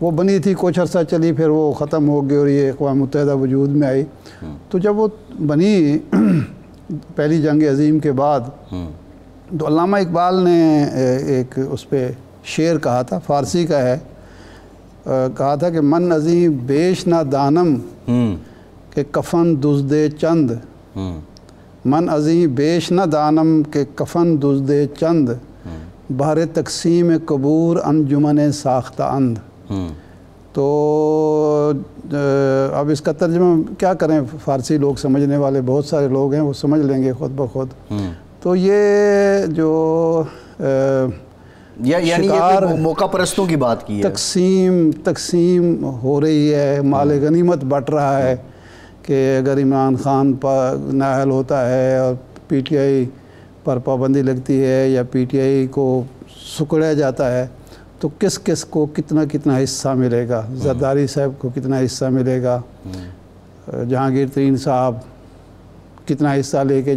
وہ بنی تھی کچھ عرصہ چلی، پھر وہ ختم ہو گئی اور یہ اقوام متحدہ وجود میں آئی۔ تو جب وہ بنی پہلی جنگ عظیم کے بعد، تو علامہ اقبال نے ایک اس پہ شعر کہا تھا، فارسی کا ہے، کہا تھا کہ من عظیم بیش نہ دانم کہ کفن دزدے چند، من عظیم بیش نہ دانم کہ کفن دزدے چند، بہر تقسیم قبور انجمن ساختہ اند۔ تو اب اس کا ترجمہ کیا کریں، فارسی لوگ سمجھنے والے بہت سارے لوگ ہیں، وہ سمجھ لیں گے خود بخود۔ تو یہ جو یعنی یہ موقع پرستوں کی بات کی ہے، تقسیم ہو رہی ہے، مال غنیمت بٹ رہا ہے، کہ اگر عمران خان نااہل ہوتا ہے اور پی ٹی آئی پر پابندی لگتی ہے یا پی ٹی آئی کو سکڑا جاتا ہے، تو کس کس کو کتنا کتنا حصہ ملے گا، زرداری صاحب کو کتنا حصہ ملے گا، جہانگیر ترین صاحب کتنا حصہ لے کے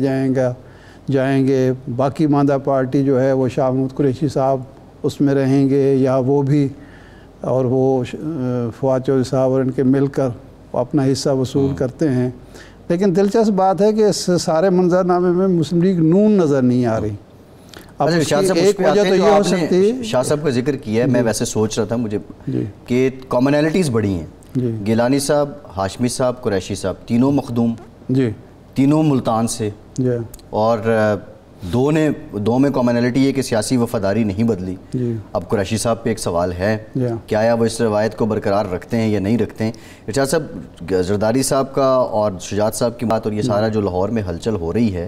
جائیں گے، باقی ماندہ پارٹی جو ہے وہ شاہ محمود قریشی صاحب اس میں رہیں گے، یا وہ بھی اور وہ فواد چودھری صاحب اور ان کے مل کر اپنا حصہ وصول کرتے ہیں۔ لیکن دلچسپ بات ہے کہ اس سارے منظرنامے میں مسلم لیگ نون نظر نہیں آ رہی۔ اب ایک وجہ تو یہ ہو سکتی ہے، شاہ صاحب کا ذکر کیا ہے، میں ویسے سوچ رہا تھا مجھے کہ کامنالٹیز بڑی ہیں، گیلانی صاحب، ہاشمی صاحب، قریشی صاحب، تینوں مخدوم، تینوں ملتان سے، اور دو میں کامنالٹی ہے کہ سیاسی وفاداری نہیں بدلی۔ اب قریشی صاحب پہ ایک سوال ہے کہ آیا وہ اس روایت کو برقرار رکھتے ہیں یا نہیں رکھتے ہیں۔ ارشاد صاحب، زرداری صاحب کا اور شجاعت صاحب کی بات اور یہ سارا جو لاہور میں ہلچل ہو رہی ہے،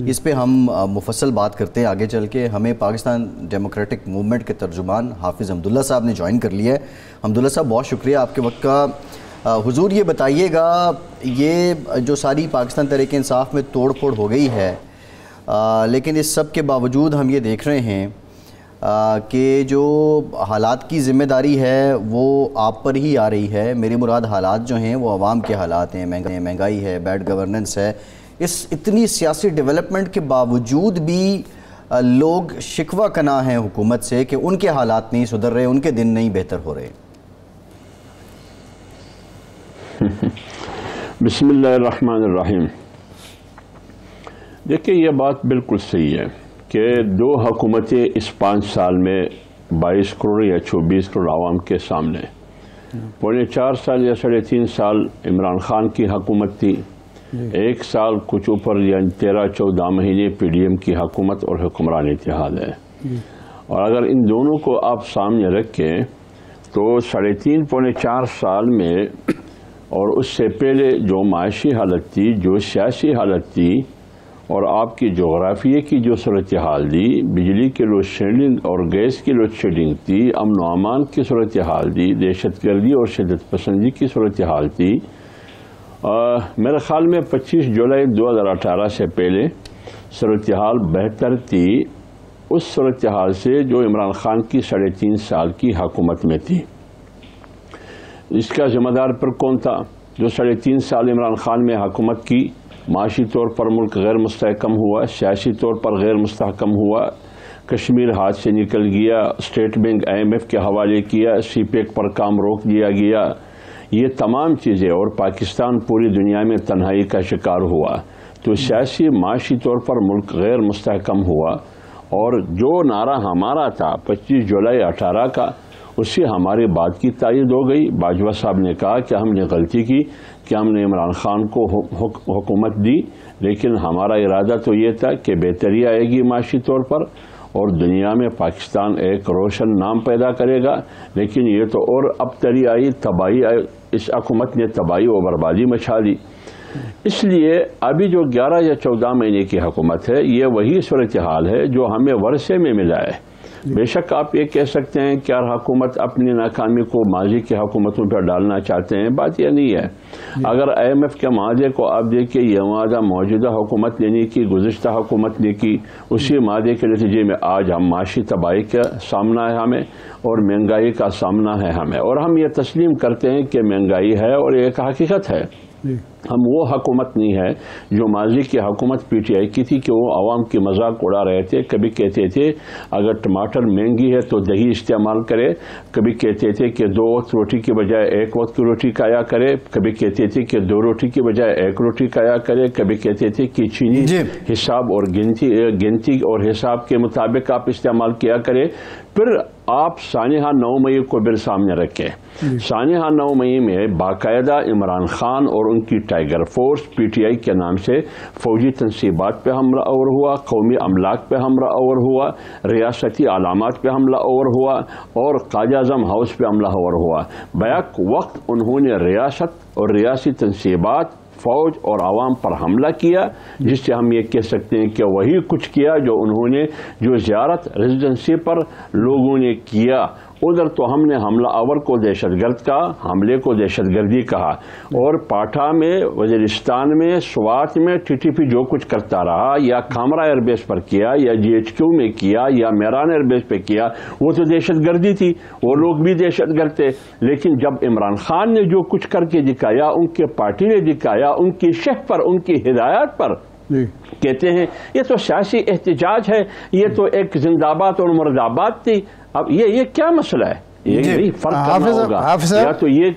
اس پہ ہم مفصل بات کرتے ہیں آگے چل کے۔ ہمیں پاکستان ڈیموکریٹک موومنٹ کے ترجمان حافظ حمداللہ صاحب نے جوائن کر لیا ہے۔ حمداللہ صاحب بہت شکریہ آپ کے وقت کا۔ حضور یہ بتائیے گا، یہ جو ساری پاکستان تحریک انصاف میں توڑ پھوڑ ہو گئی ہے، لیکن اس سب کے باوجود ہم یہ دیکھ رہے ہیں کہ جو حالات کی ذمہ داری ہے وہ آپ پر ہی آ رہی ہے۔ میری مراد حالات جو ہیں وہ عوام کے حالات ہیں، مہنگائی ہے، بیڈ گورننس ہے۔ اس اتنی سیاسی ڈیولپمنٹ کے باوجود بھی لوگ شکوہ کنا ہیں حکومت سے کہ ان کے حالات نہیں سدھر رہے، ان کے دن نہیں بہتر ہو رہے۔ بسم اللہ الرحمن الرحیم۔ دیکھیں، یہ بات بالکل صحیح ہے کہ دو حکومتیں اس 5 سال میں 22 کروڑ یا 24 کروڑ عوام کے سامنے، پونے 4 سال یا 3.5 سال عمران خان کی حکومت تھی، 1 سال کچھ اوپر یعنی 13-14 مہینے پی ڈی ایم کی حکومت اور حکمران اتحاد ہے۔ اور اگر ان دونوں کو آپ سامنے رکھیں تو 3.5 پونے 4 سال میں اور اس سے پہلے جو معاشی حالت تھی، جو سیاسی حالت تھی، اور آپ کی جغرافیے کی جو صورتحال تھی، بجلی کی لوڈ شیڈنگ اور گیس کی لوڈ شیڈنگ تھی، امن و امان کی صورتحال تھی، دہشت گردی اور شدت پسندی کی صورتحال تھی، میرے خیال میں 25 جولائی 2018 سے پہلے صورتحال بہتر تھی اس صورتحال سے جو عمران خان کی 3.5 سال کی حکومت میں تھی۔ اس کا ذمہ دار پر کون تھا؟ جو 3.5 سال عمران خان میں حکومت کی، معاشی طور پر ملک غیر مستحکم ہوا، سیاسی طور پر غیر مستحکم ہوا، کشمیر ہاتھ سے نکل گیا، اسٹیٹ بینک IMF کے حوالے کیا، سی پیک پر کام روک دیا گیا، یہ تمام چیزیں، اور پاکستان پوری دنیا میں تنہائی کا شکار ہوا۔ تو سیاسی معاشی طور پر ملک غیر مستحکم ہوا، اور جو نعرہ ہمارا تھا 25 جولائی 18 کا، اس سے ہماری بات کی تائید ہو گئی۔ باجوہ صاحب نے کہا کہ ہم نے غلطی کی کہ ہم نے عمران خان کو حکومت دی، لیکن ہمارا ارادہ تو یہ تھا کہ بہتری آئے گی معاشی طور پر، اور دنیا میں پاکستان ایک روشن نام پیدا کرے گا۔ لیکن یہ تو اور ابتری آئی، تباہی آئی، اس حکومت نے تباہی و بربادی مچا دی۔ اس لیے ابھی جو 11 یا 14 مہینے کی حکومت ہے، یہ وہی صورتحال ہے جو ہمیں ورثے میں ملا ہے۔ بے شک آپ یہ کہہ سکتے ہیں کہ ہر حکومت اپنی ناکامی کو ماضی کی حکومتوں پر ڈالنا چاہتے ہیں، بات یہ نہیں ہے۔ اگر IMF کے معاہدے کو آپ دیکھیں، یہ معاہدہ موجودہ حکومت نے نہیں کی، گزشتہ حکومت نے کی، اسی معاہدے کے نتیجے میں آج ہم معاشی تباہی کا سامنا ہے ہمیں، اور مہنگائی کا سامنا ہے ہمیں، اور ہم یہ تسلیم کرتے ہیں کہ مہنگائی ہے اور یہ ایک حقیقت ہے۔ ہم وہ حکومت نہیں ہے جو ماضی کی حکومت پی ٹی آئی کی تھی کہ وہ عوام کی مذاق اڑا رہے تھے. کبھی کہتے تھے اگر ٹماٹر مہنگی ہے تو دہی استعمال کرے, کبھی کہتے تھے کہ 2 وقت روٹی کی بجائے 1 وقت کی روٹی کھایا کرے, کبھی کہتے تھے کہ 2 روٹی کی بجائے 1 روٹی کھایا کرے, کبھی کہتے تھے کہ چینی حساب اور گنتی اور حساب کے مطابق آپ استعمال کیا کرے. پھر آپ سانحہ 9 مئی کو بل سامنے رکھے. سانحہ 9 مئی میں باقاعدہ عمران خان اور ان کی tiger force P T I کے نام سے فوجی تنصیبات پہ حملہ آور ہوا, قومی املاک پہ حملہ آور ہوا, ریاستی علامات پہ حملہ آور ہوا اور قائد اعظم ہاؤس پہ حملہ آور ہوا. بیک وقت انہوں نے ریاست اور ریاسی تنصیبات, فوج اور عوام پر حملہ کیا, جس سے ہم یہ کہہ سکتے ہیں کہ وہی کچھ کیا جو انہوں نے جو زیارت ریزیڈنسی پر لوگوں نے کیا. ادھر تو ہم نے حملہ آور کو دہشت گرد کہا, حملے کو دہشت گردی کہا, اور پاٹھا میں, وزیرستان میں, سوات میں ٹی ٹی پی جو کچھ کرتا رہا یا کامرا ایئر بیس پر کیا یا جی ایچ کیو میں کیا یا میران ایئر بیس پہ کیا, وہ تو دہشت گردی تھی, وہ لوگ بھی دہشت گرد تھے. لیکن جب عمران خان نے جو کچھ کر کے دکھایا, ان کے پارٹی نے دکھایا, ان کی شہ پر, ان کی ہدایات پر, کہتے ہیں یہ تو سیاسی احتجاج ہے, یہ تو ایک زندہ باد اور مرد آباد تھی. اب یہ کیا مسئلہ ہے؟ یہ فرق کرنا ہوگا.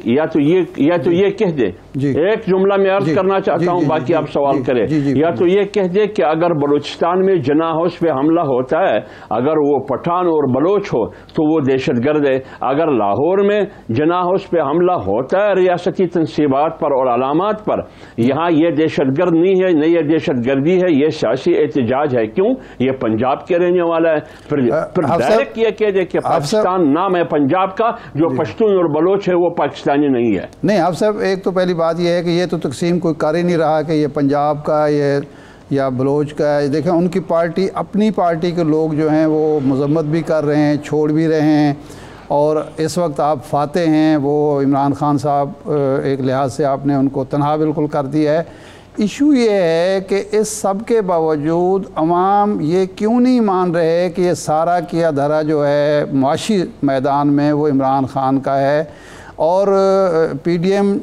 یا تو یہ کہہ دے, ایک جملہ میں عرض کرنا چاہتا ہوں, باقی آپ سوال کریں. یا تو یہ کہہ دے کہ اگر بلوچستان میں جناح ہاؤس پہ حملہ ہوتا ہے, اگر وہ پٹھان اور بلوچ ہو تو وہ دہشت گرد ہے. اگر لاہور میں جناح ہاؤس پہ حملہ ہوتا ہے ریاستی تنصیبات پر اور علامات پر, یہاں یہ دہشت گرد نہیں ہے, نہ یہ دہشت گردی ہے, یہ سیاسی احتجاج ہے. کیوں؟ یہ پنجاب کے رہنے والا ہے. پھر ڈائریکٹ یہ کہہ دے کہ پاکستان نام ہے پنجاب کا, جو پشتون اور بلوچ ہے وہ پاکستانی نہیں ہے. نہیں آپ صاحب, ایک تو پہلی بات یہ ہے کہ یہ تو تقسیم کوئی کر ہی نہیں رہا کہ یہ پنجاب کا یہ یا بلوچ کا ہے. دیکھیں ان کی پارٹی, اپنی پارٹی کے لوگ جو ہیں وہ مذمت بھی کر رہے ہیں, چھوڑ بھی رہے ہیں, اور اس وقت آپ فاتح ہیں, وہ عمران خان صاحب ایک لحاظ سے آپ نے ان کو تنہا بالکل کر دیا ہے. ایشو یہ ہے کہ اس سب کے باوجود عوام یہ کیوں نہیں مان رہے کہ یہ سارا کیا دھرا جو ہے معاشی میدان میں وہ عمران خان کا ہے, اور پی ڈی ایم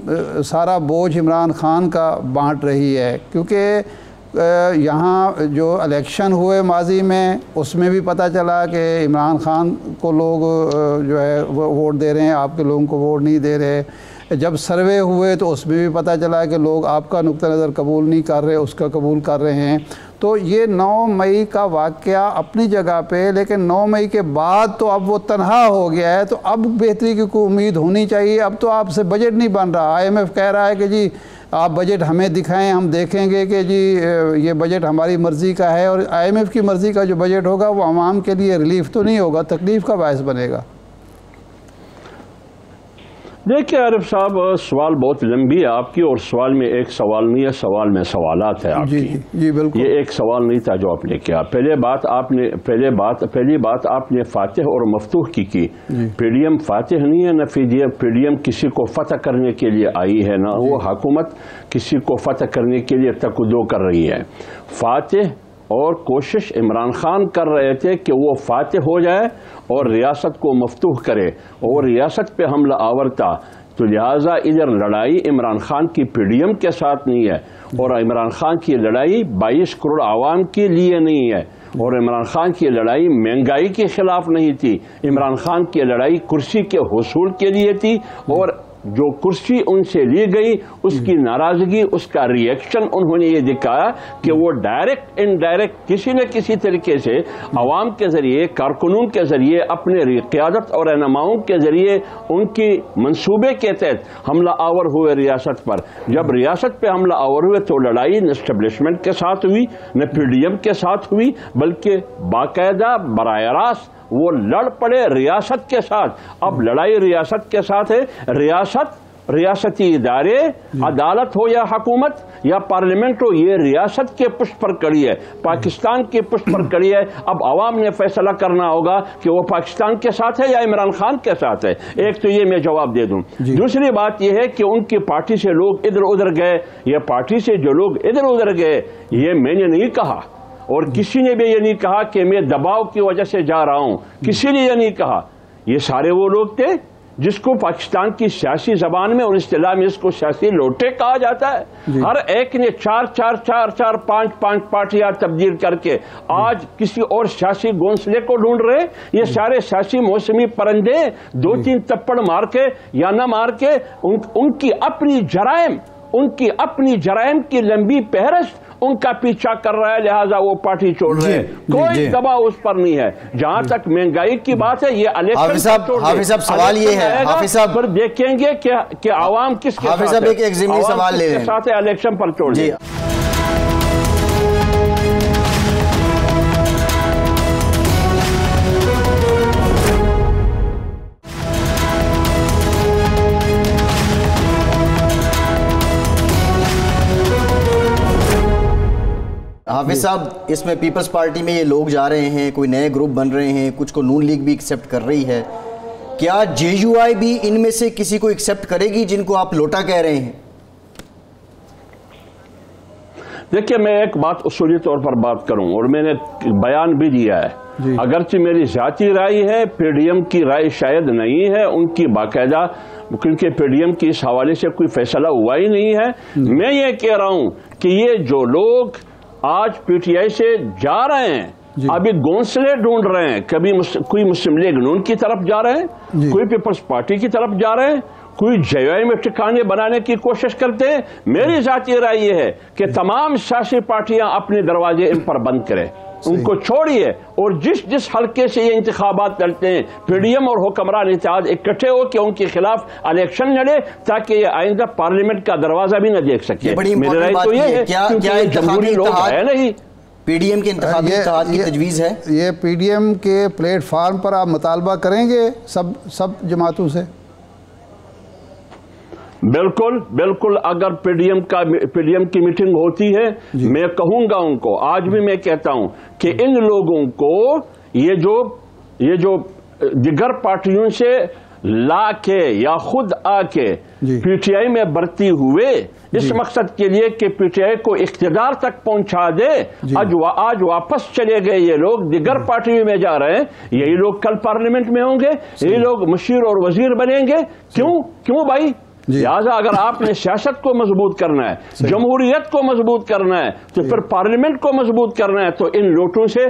سارا بوجھ عمران خان کا بانٹ رہی ہے. کیونکہ یہاں جو الیکشن ہوئے ماضی میں, اس میں بھی پتہ چلا کہ عمران خان کو لوگ جو ہے ووٹ دے رہے ہیں, آپ کے لوگوں کو ووٹ نہیں دے رہے. جب سروے ہوئے تو اس میں بھی پتہ چلا کہ لوگ آپ کا نقطہ نظر قبول نہیں کر رہے, اس کا قبول کر رہے ہیں. تو یہ 9 مئی کا واقعہ اپنی جگہ پہ, لیکن 9 مئی کے بعد تو اب وہ تنہا ہو گیا ہے, تو اب بہتری کی کوئی امید ہونی چاہیے. اب تو آپ سے بجٹ نہیں بن رہا. آئی ایم ایف کہہ رہا ہے کہ جی آپ بجٹ ہمیں دکھائیں, ہم دیکھیں گے کہ جی یہ بجٹ ہماری مرضی کا ہے, اور آئی ایم ایف کی مرضی کا جو بجٹ ہوگا وہ عوام کے لیے ریلیف تو نہیں ہوگا, تکلیف کا باعث بنے گا. دیکھیں عارف صاحب, سوال بہت لمبی ہے آپ کی, اور سوال میں ایک سوال نہیں ہے, سوال میں سوالات ہے آپ کی. جی بالکل, یہ ایک سوال نہیں تھا جو آپ نے کیا. پہلی بات آپ نے فاتح اور مفتوح کی. پی ڈی ایم فاتح نہیں ہے, نہ پی ڈی ایم کسی کو فتح کرنے کے لیے آئی ہے, نہ وہ حکومت کسی کو فتح کرنے کے لیے تقدو کر رہی ہے. فاتح اور کوشش عمران خان کر رہے تھے کہ وہ فاتح ہو جائے اور ریاست کو مفتوح کرے, اور ریاست پہ حملہ آور تھا. تو لہٰذا ادھر لڑائی عمران خان کی پی ڈی ایم کے ساتھ نہیں ہے, اور عمران خان کی لڑائی 22 کروڑ عوام کے لیے نہیں ہے, اور عمران خان کی لڑائی مہنگائی کے خلاف نہیں تھی. عمران خان کی لڑائی کرسی کے حصول کے لیے تھی, اور جو کرسی ان سے لی گئی اس کی ناراضگی, اس کا ری ایکشن انہوں نے یہ دکھایا کہ وہ ڈائریکٹ انڈائریکٹ کسی نہ کسی طریقے سے عوام کے ذریعے, کارکنوں کے ذریعے, اپنے قیادت اور رہنماؤں کے ذریعے ان کی منصوبے کے تحت حملہ آور ہوئے ریاست پر. جب ریاست پہ حملہ آور ہوئے تو لڑائی نہ اسٹیبلشمنٹ کے ساتھ ہوئی, نہ پی ڈی ایم کے ساتھ ہوئی, بلکہ باقاعدہ براہ راست وہ لڑ پڑے ریاست کے ساتھ. اب لڑائی ریاست کے ساتھ ہے. ریاستی ادارے, عدالت ہو یا حکومت یا پارلیمنٹ ہو, یہ ریاست کے پشت پر کڑی ہے, پاکستان کے پشت پر کڑی ہے. اب عوام نے فیصلہ کرنا ہوگا کہ وہ پاکستان کے ساتھ ہے یا عمران خان کے ساتھ ہے. ایک تو یہ میں جواب دے دوں. دوسری بات یہ ہے کہ ان کی پارٹی سے لوگ ادھر ادھر گئے, یہ پارٹی سے جو لوگ ادھر ادھر گئے, یہ میں نے نہیں کہا, اور کسی نے بھی یہ نہیں کہا کہ میں دباؤ کی وجہ سے جا رہا ہوں, کسی نے یہ نہیں کہا. یہ سارے وہ لوگ تھے جس کو پاکستان کی سیاسی زبان میں اور اصطلاح میں اس کو سیاسی لوٹے کہا جاتا ہے. ہر ایک نے چار پانچ پارٹیاں تبدیل کر کے آج کسی اور سیاسی گونسلے کو ڈھونڈ رہے. یہ سارے سیاسی موسمی پرندے 2-3 تپڑ مار کے یا نہ مار کے ان کی اپنی جرائم کی لمبی فہرست ان کا پیچھا کر رہا ہے, لہٰذا وہ پارٹی چھوڑ رہے ہیں. کوئی دباؤ اس پر نہیں ہے. جہاں تک مہنگائی کی بات ہے, یہ الیکشن حافظ صاحب سوال یہ ہے, حافظ صاحب پر دیکھیں گے کہ عوام کس کے حافظ صاحب ایک ضمنی سوال لے لیں, ساتھ الیکشن پر چھوڑ دیں. حافظ صاحب, اس میں پیپلز پارٹی میں یہ لوگ جا رہے ہیں, کوئی نئے گروپ بن رہے ہیں, کچھ کو نون لیگ بھی ایکسیپٹ کر رہی ہے, کیا جے یو آئی بھی ان میں سے کسی کو ایکسیپٹ کرے گی جن کو آپ لوٹا کہہ رہے ہیں؟ دیکھیں, میں ایک بات اصولی طور پر بات کروں اور میں نے بیان بھی دیا ہے. اگرچہ میری ذاتی رائے ہے, پی ڈی ایم کی رائے شاید نہیں ہے, ان کی باقاعدہ, کیونکہ پی ڈی ایم کی اس حوالے سے کوئی فیصلہ ہوا ہی نہیں ہے. میں یہ کہہ رہا ہوں کہ یہ جو لوگ آج پی ٹی آئی سے جا رہے ہیں, ابھی گونسلے ڈھونڈ رہے ہیں, کبھی کوئی مسلم لیگ نون کی طرف جا رہے ہیں, کوئی پیپلز پارٹی کی طرف جا رہے ہیں, کوئی جے آئی میں ٹھکانے بنانے کی کوشش کرتے ہیں. میری ذاتی رائے یہ ہے کہ تمام سیاسی پارٹیاں اپنے دروازے ان پر بند کریں, ان کو چھوڑیے, اور جس حلقے سے یہ انتخابات لڑتے ہیں پی ڈی ایم اور حکمران اتحاد اکٹھے ہو کہ ان کے خلاف الیکشن لڑے, تاکہ یہ آئندہ پارلیمنٹ کا دروازہ بھی نہ دیکھ سکے. میری رائے تو یہ ہے کہ جمہوری لوگ ہے نہیں. پی ڈی ایم کے انتخابی اتحاد کی تجویز ہے. یہ پی ڈی ایم کے پلیٹ فارم پر آپ مطالبہ کریں گے سب جماعتوں سے؟ بالکل. اگر پی ڈی ایم کی میٹنگ ہوتی ہے, میں کہوں گا ان کو, آج بھی میں کہتا ہوں کہ ان لوگوں کو یہ جو دیگر پارٹیوں سے لا کے یا خود آ کے پی ٹی آئی میں بھرتی ہوئے اس مقصد کے لیے کہ پی ٹی آئی کو اقتدار تک پہنچا دے, آج واپس چلے گئے یہ لوگ دیگر پارٹیوں میں جا رہے ہیں. یہی لوگ کل پارلیمنٹ میں ہوں گے, یہی لوگ مشیر اور وزیر بنیں گے. کیوں بھائی؟ لہٰذا اگر آپ نے سیاست کو مضبوط کرنا ہے, جمہوریت کو مضبوط کرنا ہے, تو پھر پارلیمنٹ کو مضبوط کرنا ہے, تو ان لوٹوں سے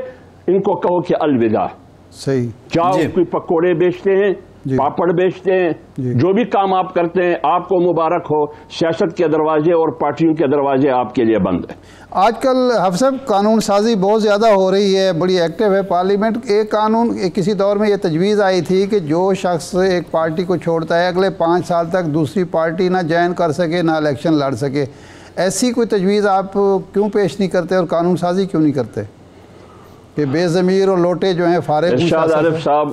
ان کو کہو کہ الوداع. صحیح. کیا کوئی پکوڑے بیچتے ہیں, پاپڑ بیچتے ہیں, جو بھی کام آپ کرتے ہیں آپ کو مبارک ہو, سیاست کے دروازے اور پارٹیوں کے دروازے آپ کے لیے بند ہیں. آج کل حافظ صاحب قانون سازی بہت زیادہ ہو رہی ہے, بڑی ایکٹیو ہے پارلیمنٹ. ایک قانون کسی دور میں یہ تجویز آئی تھی کہ جو شخص ایک پارٹی کو چھوڑتا ہے اگلے 5 سال تک دوسری پارٹی نہ جوائن کر سکے, نہ الیکشن لڑ سکے. ایسی کوئی تجویز آپ کیوں پیش نہیں کرتے اور قانون سازی کیوں نہیں کرتے کہ بے ضمیر اور لوٹے جو ہیں فارغ؟ ارشاد عارف صاحب,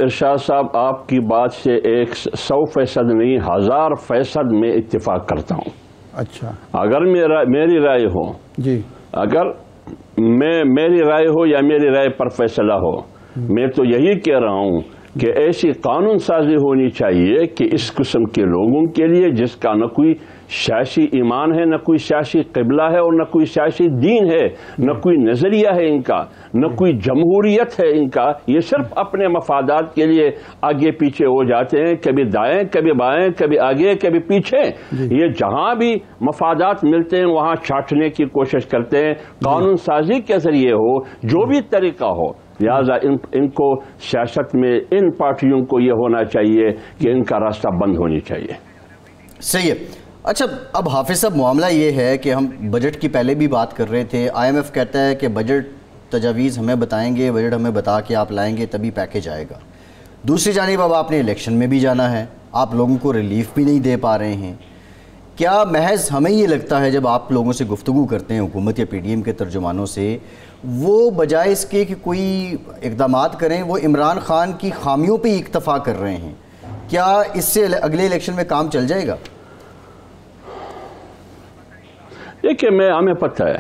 ارشاد صاحب آپ کی بات سے 100% نہیں 1000% میں اتفاق کرتا ہوں. اچھا. اگر میری رائے ہو, اگر میری رائے ہو یا میری رائے پر فیصلہ ہو, میں تو یہی کہہ رہا ہوں کہ ایسی قانون سازی ہونی چاہیے کہ اس قسم کے لوگوں کے لیے جس کا نہ کوئی سیاسی ایمان ہے, نہ کوئی سیاسی قبلہ ہے, اور نہ کوئی سیاسی دین ہے, نہ کوئی نظریہ ہے ان کا, نہ کوئی جمہوریت ہے ان کا, یہ صرف اپنے مفادات کے لیے آگے پیچھے ہو جاتے ہیں, کبھی دائیں کبھی بائیں, کبھی آگے کبھی پیچھے. یہ جہاں بھی مفادات ملتے ہیں وہاں چھانٹنے کی کوشش کرتے ہیں. قانون سازی کے ذریعے ہو, جو بھی طریقہ ہو, لہٰذا ان کو سیاست میں ان پارٹیوں کو یہ ہونا چاہیے کہ ان کا راستہ بند ہونی چاہیے. صحیح ہے. اچھا, اب حافظ صاحب معاملہ یہ ہے کہ ہم بجٹ کی پہلے بھی بات کر رہے تھے. آئی ایم ایف کہتا ہے کہ بجٹ تجاویز ہمیں بتائیں گے, بجٹ ہمیں بتا کے آپ لائیں گے تبھی پیکیج آئے گا. دوسری جانب اب آپ نے الیکشن میں بھی جانا ہے, آپ لوگوں کو ریلیف بھی نہیں دے پا رہے ہیں. کیا محض ہمیں یہ لگتا ہے جب آپ لوگوں سے گفتگو کرتے ہیں حکومت یا پی ڈی ایم کے ترجمانوں سے, وہ بجائے اس کے کہ کوئی اقدامات کریں وہ عمران خان کی خامیوں پہ اکتفا کر رہے ہیں؟ کیا اس سے اگلے الیکشن میں کام چل جائے گا؟ دیکھیں, ہمیں پتہ ہے,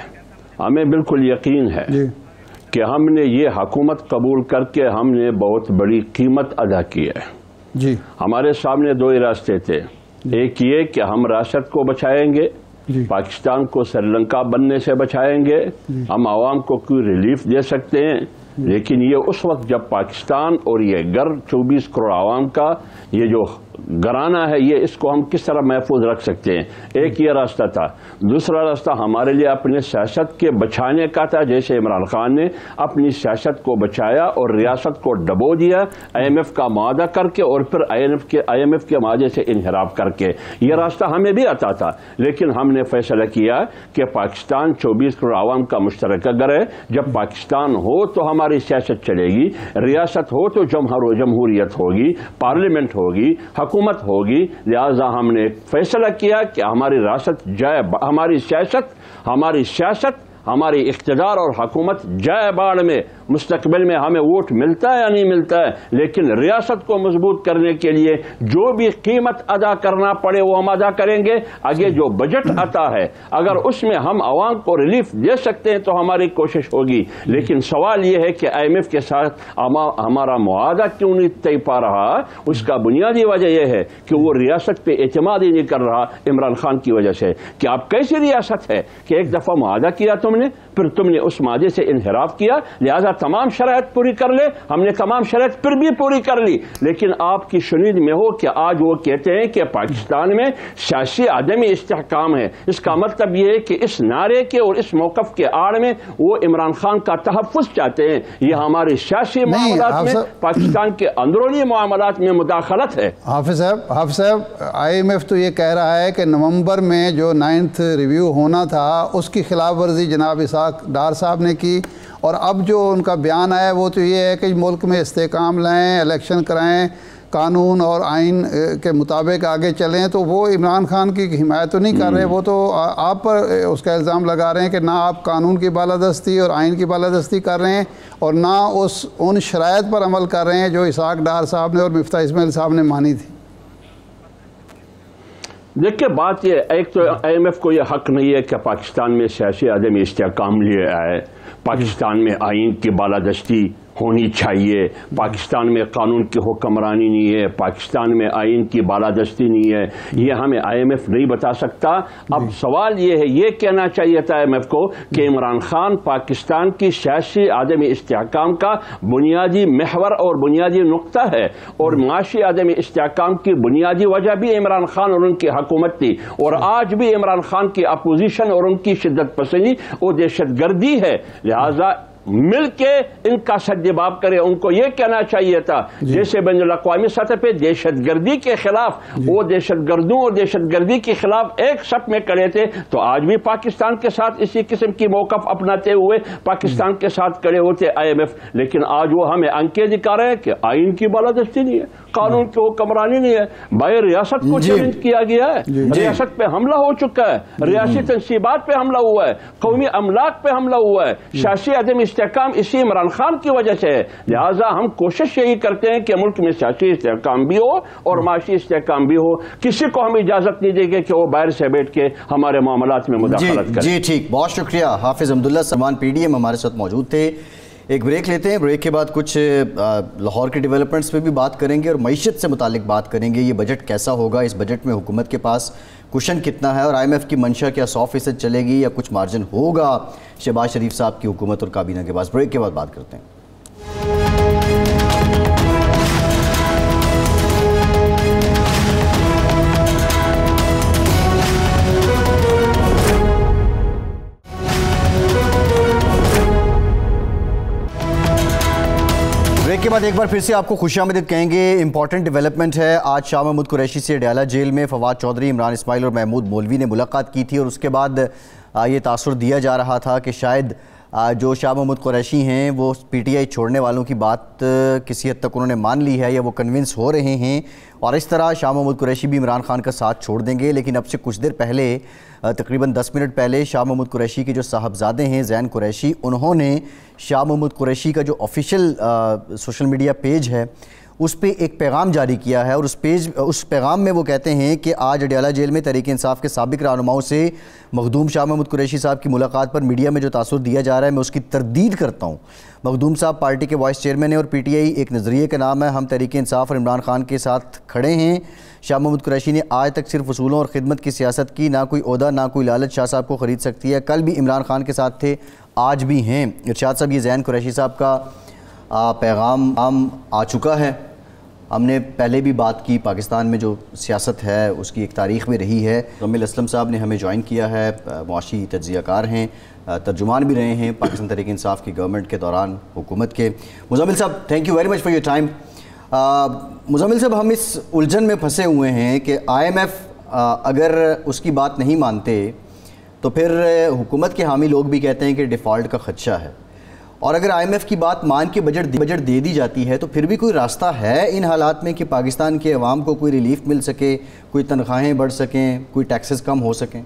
ہمیں بالکل یقین ہے کہ ہم نے یہ حکومت قبول کر کے ہم نے بہت بڑی قیمت ادا کی ہے. ہمارے سامنے 2 ہی راستے تھے. ایک یہ کہ ہم ریاست کو بچائیں گے, پاکستان کو سری لنکا بننے سے بچائیں گے, ہم عوام کو کوئی ریلیف دے سکتے ہیں, لیکن یہ اس وقت جب پاکستان اور یہ گر 24 کروڑ عوام کا یہ جو گھرانہ ہے، یہ اس کو ہم کس طرح محفوظ رکھ سکتے ہیں؟ ایک یہ راستہ تھا۔ دوسرا راستہ ہمارے لیے اپنے سیاست کے بچانے کا تھا، جیسے عمران خان نے اپنی سیاست کو بچایا اور ریاست کو ڈبو دیا IMF کا معاہدہ کر کے، اور پھر IMF کے معاہدے سے انحراف کر کے۔ یہ راستہ ہمیں بھی آتا تھا، لیکن ہم نے فیصلہ کیا کہ پاکستان 24 کروڑ عوام کا مشترکہ گھر ہے۔ جب پاکستان ہو تو ہماری سیاست چلے گی، ریاست ہو تو جمہوریت ہوگی، پارلیمنٹ ہوگی، حکومت ہوگی۔ لہذا ہم نے فیصلہ کیا کہ ہماری سیاست ہماری اقتدار اور حکومت جائے باڑ میں۔ مستقبل میں ہمیں ووٹ ملتا ہے یا نہیں ملتا ہے، لیکن ریاست کو مضبوط کرنے کے لیے جو بھی قیمت ادا کرنا پڑے وہ ہم ادا کریں گے۔ آگے جو بجٹ آتا ہے اگر اس میں ہم عوام کو ریلیف دے سکتے ہیں تو ہماری کوشش ہوگی۔ لیکن سوال یہ ہے کہ IMF کے ساتھ ہمارا معاہدہ کیوں نہیں طے پا رہا؟ اس کا بنیادی وجہ یہ ہے کہ وہ ریاست پہ اعتماد ہی نہیں کر رہا عمران خان کی وجہ سے۔ کہ آپ کیسی ریاست ہے کہ ایک دفعہ معاہدہ کیا پھر تم نے اس معاہدے سے انحراف کیا، لہذا تمام شرائط پوری کر لے۔ ہم نے تمام شرائط پھر بھی پوری کر لی، لیکن آپ کی شنید میں ہو کہ آج وہ کہتے ہیں کہ پاکستان میں سیاسی عدمی استحکام ہے۔ اس کا مطلب یہ ہے کہ اس نعرے کے اور اس موقف کے آڑ میں وہ عمران خان کا تحفظ چاہتے ہیں۔ یہ ہماری سیاسی معاملات میں، پاکستان کے اندرونی معاملات میں مداخلت ہے۔ حافظ صاحب IMF تو یہ کہہ رہا ہے کہ نومبر میں جو 9th ریویو ہونا تھا اس کی خلاف ورزی جناب اسحاق ڈار صاحب نے کی، اور اب جو ان کا بیان آیا وہ تو یہ ہے کہ ملک میں استحکام لائیں، الیکشن کرائیں، قانون اور آئین کے مطابق آگے چلیں۔ تو وہ عمران خان کی حمایت تو نہیں کر رہے، وہ تو آپ پر اس کا الزام لگا رہے ہیں کہ نہ آپ قانون کی بالادستی اور آئین کی بالادستی کر رہے ہیں، اور نہ ان شرائط پر عمل کر رہے ہیں جو اسحاق ڈار صاحب نے اور مفتاح اسماعیل صاحب نے مانی تھی۔ دیکھیں بات یہ، ایک تو IMF کو یہ حق نہیں ہے کہ پاکستان میں سیاسی عدم استحکام لیے آئے۔ پاکستان میں آئین کی بالادستی ہونی چاہیے، پاکستان میں قانون کی حکمرانی نہیں ہے، پاکستان میں آئین کی بالادستی نہیں ہے، یہ ہمیں IMF نہیں بتا سکتا۔ اب سوال یہ ہے، یہ کہنا چاہیے تھا IMF کو کہ عمران خان پاکستان کی سیاسی عدم استحکام کا بنیادی محور اور بنیادی نقطہ ہے، اور معاشی عدم استحکام کی بنیادی وجہ بھی عمران خان اور ان کی حکومت تھی، اور آج بھی عمران خان کی اپوزیشن اور ان کی شدت پسندی اور دہشت گردی ہے۔ لہذا مل کے ان کا سدجواب کرے۔ ان کو یہ کہنا چاہیے تھا جیسے بین الاقوامی سطح پہ دہشت گردی کے خلاف وہ دہشت گردوں اور دہشت گردی کے خلاف ایک صف میں کھڑے تھے، تو آج بھی پاکستان کے ساتھ اسی قسم کی موقف اپناتے ہوئے پاکستان کے ساتھ کھڑے ہوتے IMF۔ لیکن آج وہ ہمیں انکے دکھا رہے ہیں کہ آئین کی بالادستی نہیں ہے، قانون کی حکمرانی نہیں ہے، باہر ریاست کو چیلنج کیا گیا ہے، ریاست پہ حملہ ہو چکا ہے، ریاسی تنصیبات پہ حملہ ہوا ہے، قومی املاک پہ حملہ ہوا ہے، سیاسی عدم استحکام اسی عمران خان کی وجہ سے ہے۔ لہٰذا ہم کوشش یہی کرتے ہیں کہ ملک میں سیاسی استحکام بھی ہو اور معاشی استحکام بھی ہو۔ کسی کو ہم اجازت نہیں دیں گے کہ وہ باہر سے بیٹھ کے ہمارے معاملات میں مداخلت کریں۔ جی ٹھیک، بہت شکریہ حافظ عبداللہ سلمان PDM ہمارے ساتھ موجود تھے۔ ایک بریک لیتے ہیں، بریک کے بعد کچھ لاہور کے ڈیولپمنٹس پہ بھی بات کریں گے اور معیشت سے متعلق بات کریں گے۔ یہ بجٹ کیسا ہوگا، اس بجٹ میں حکومت کے پاس کوشن کتنا ہے، اور IMF کی منشا کیا 100% چلے گی یا کچھ مارجن ہوگا شہباز شریف صاحب کی حکومت اور کابینہ کے پاس۔ بریک کے بعد بات کرتے ہیں۔ بریک کے بعد ایک بار پھر سے آپ کو خوش آمدید کہیں گے۔ امپورٹنٹ ڈیولپمنٹ ہے، آج شاہ محمود قریشی سے اڈیالہ جیل میں فواد چودھری، عمران اسماعیل اور محمود مولوی نے ملاقات کی تھی، اور اس کے بعد یہ تاثر دیا جا رہا تھا کہ شاید جو شاہ محمود قریشی ہیں وہ PTI چھوڑنے والوں کی بات کسی حد تک انہوں نے مان لی ہے یا وہ کنونس ہو رہے ہیں، اور اس طرح شاہ محمود قریشی بھی عمران خان کا ساتھ چھوڑ دیں گے۔ لیکن اب سے کچھ دیر پہلے، تقریباً 10 منٹ پہلے، شاہ محمود قریشی کے جو صاحبزادے ہیں زین قریشی، انہوں نے شاہ محمود قریشی کا جو آفیشیل سوشل میڈیا پیج ہے اس پہ ایک پیغام جاری کیا ہے، اور اس پیغام میں وہ کہتے ہیں کہ آج اڈیالہ جیل میں تحریک انصاف کے سابق رہنماؤں سے مخدوم شاہ محمود قریشی صاحب کی ملاقات پر میڈیا میں جو تاثر دیا جا رہا ہے میں اس کی تردید کرتا ہوں۔ مخدوم صاحب پارٹی کے وائس چیئرمین ہیں اور PTI ایک نظریے کا نام ہے، ہم تحریک انصاف اور عمران خان کے ساتھ کھڑے ہیں۔ شاہ محمود قریشی نے آج تک صرف اصولوں اور خدمت کی سیاست کی، نہ کوئی عہدہ نہ کوئی لالچ شاہ صاحب کو خرید سکتی ہے۔ کل بھی عمران خان کے ساتھ تھے، آج بھی ہیں۔ ارشاد صاحب، یہ زین قریشی صاحب کا پیغام آ چکا ہے. ہم نے پہلے بھی بات کی, پاکستان میں جو سیاست ہے اس کی ایک تاریخ میں رہی ہے. مزمل اسلم صاحب نے ہمیں جوائن کیا ہے, معاشی تجزیہ کار ہیں, ترجمان بھی رہے ہیں پاکستان تحریک انصاف کی گورنمنٹ کے دوران, حکومت کے. مزمل صاحب thank you very much for your time. Muzammil صاحب ہم اس الجھن میں پھنسے ہوئے ہیں کہ IMF اگر اس کی بات نہیں مانتے تو پھر حکومت کے حامی لوگ بھی کہتے ہیں کہ ڈیفالٹ کا خدشہ ہے, اور اگر IMF کی بات مان کے بجٹ دے دی جاتی ہے تو پھر بھی کوئی راستہ ہے ان حالات میں کہ پاکستان کے عوام کو کوئی ریلیف مل سکے, کوئی تنخواہیں بڑھ سکیں, کوئی ٹیکسز کم ہو سکیں؟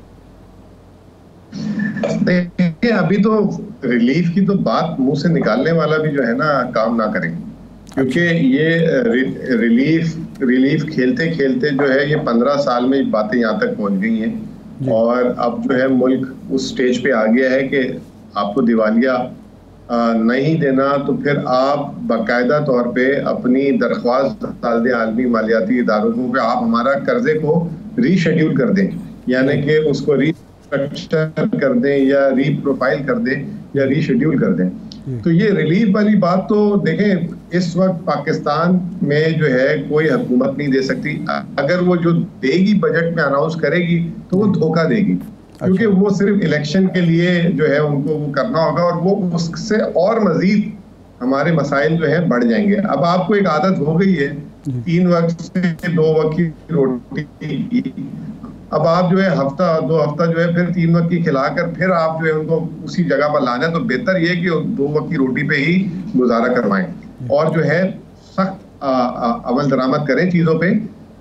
ابھی تو ریلیف کی تو بات منہ سے نکالنے والا بھی جو ہے نا کام نہ کرے, کیونکہ یہ ریلیف کھیلتے کھیلتے جو ہے یہ 15 سال میں باتیں یہاں تک پہنچ گئی ہیں, اور اب جو ہے ملک اس سٹیج پہ آ گیا ہے کہ آپ کو دیوالیہ نہیں دینا تو پھر آپ باقاعدہ طور پہ اپنی درخواست ڈال دیں عالمی مالیاتی اداروں کو کہ آپ ہمارا قرضے کو ری شیڈیول کر دیں, یعنی کہ اس کو ری اسٹرکچر کر دیں یا ری پروفائل کر دیں یا ری شیڈیول کر دیں. تو یہ ریلیف والی بات تو دیکھیں اس وقت پاکستان میں جو ہے کوئی حکومت نہیں دے سکتی. اگر وہ جو دے گی بجٹ میں اناؤنس کرے گی تو وہ دھوکہ دے گی, کیونکہ وہ صرف الیکشن کے لیے جو ہے ان کو وہ کرنا ہوگا, اور وہ اس سے اور مزید ہمارے مسائل جو ہے بڑھ جائیں گے. اب آپ کو ایک عادت ہو گئی ہے 3 وقت سے 2 وقت کی روٹی کی, اب آپ جو ہے ہفتہ 2 ہفتہ جو ہے پھر 3 وقت کی کھلا کر پھر آپ جو ہے ان کو اسی جگہ پر لانا ہے, تو بہتر یہ کہ 2 وقت کی روٹی پہ ہی گزارا کروائیں اور جو ہے سخت عمل درآمد کریں چیزوں پہ,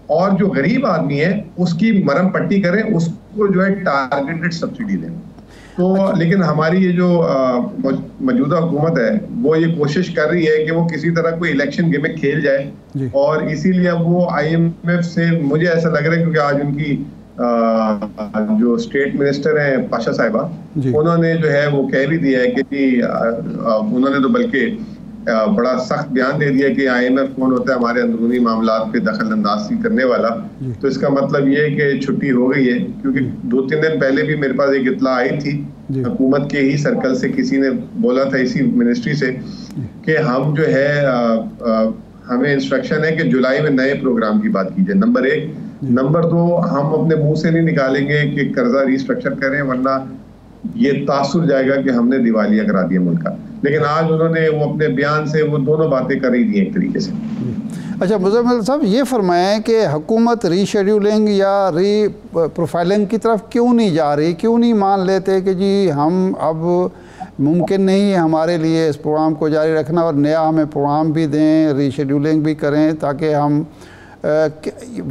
اور جو غریب آدمی ہے اس کی مرہم پٹی کریں, اس کو جو ہے ٹارگیٹڈ سبسڈی دیں. تو لیکن ہماری یہ جو موجودہ حکومت ہے وہ یہ کوشش کر رہی ہے کہ وہ کسی طرح کوئی الیکشن گیم میں کھیل جائے, اور اسی لیے اب وہ IMF سے مجھے ایسا لگ رہا ہے, کیونکہ آج ان کی جو اسٹیٹ منسٹر ہیں پاشا صاحبہ, انہوں نے جو ہے وہ کہہ بھی دیا ہے کہ انہوں نے تو بلکہ بڑا سخت بیان دے دیا کہ IMF کون ہوتا ہے ہمارے اندرونی معاملات پہ دخل اندازی کرنے والا. تو اس کا مطلب یہ ہے کہ چھٹی ہو گئی ہے, کیونکہ 2-3 دن پہلے بھی میرے پاس ایک اطلاع آئی تھی حکومت کے ہی سرکل سے, کسی نے بولا تھا اسی منسٹری سے کہ ہم جو ہے ہمیں انسٹرکشن ہے کہ جولائی میں نئے پروگرام کی بات کی جائے. نمبر 1. نمبر 2, ہم اپنے منہ سے نہیں نکالیں گے کہ قرضہ ریسٹرکچر کریں, ورنہ یہ تاثر جائے گا کہ ہم نے دیوالیہ کرا دیا ملک کا. لیکن آج انہوں نے وہ اپنے بیان سے وہ دونوں باتیں کر ہی دی ایک طریقے سے. اچھا مزمل صاحب یہ فرمائیں کہ حکومت ری شیڈیولنگ یا ری پروفائلنگ کی طرف کیوں نہیں جا رہی, کیوں نہیں مان لیتے کہ جی ہم اب ممکن نہیں ہے ہمارے لیے اس پروگرام کو جاری رکھنا, اور نیا ہمیں پروگرام بھی دیں, ری شیڈیولنگ بھی کریں, تاکہ ہم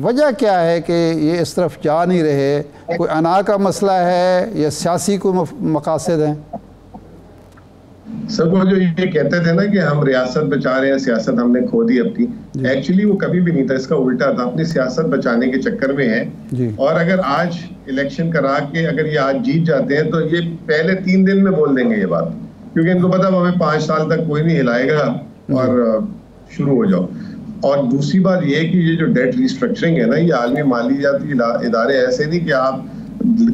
وجہ کیا ہے کہ یہ اس طرف جا نہیں رہے؟ کوئی انا کا مسئلہ ہے یا سیاسی کوئی مقاصد ہیں؟ سب وہ جو یہ کہتے تھے نا کہ ہم ریاست بچا رہے ہیں, سیاست ہم نے کھو دی اپنی, ایکچولی وہ کبھی بھی نہیں تھا, اس کا الٹا تھا, اپنی سیاست بچانے کے چکر میں ہے. اور اگر آج الیکشن کرا کے اگر یہ آج جیت جاتے ہیں تو یہ پہلے 3 دن میں بول دیں گے یہ بات, کیونکہ ان کو پتا ہمیں 5 سال تک کوئی نہیں ہلائے گا اور شروع ہو جاؤ. اور دوسری بات یہ کہ یہ جو ڈیٹ ریسٹرکچرنگ ہے نا, یہ عالمی مالیاتی ادارے ایسے نہیں کہ آپ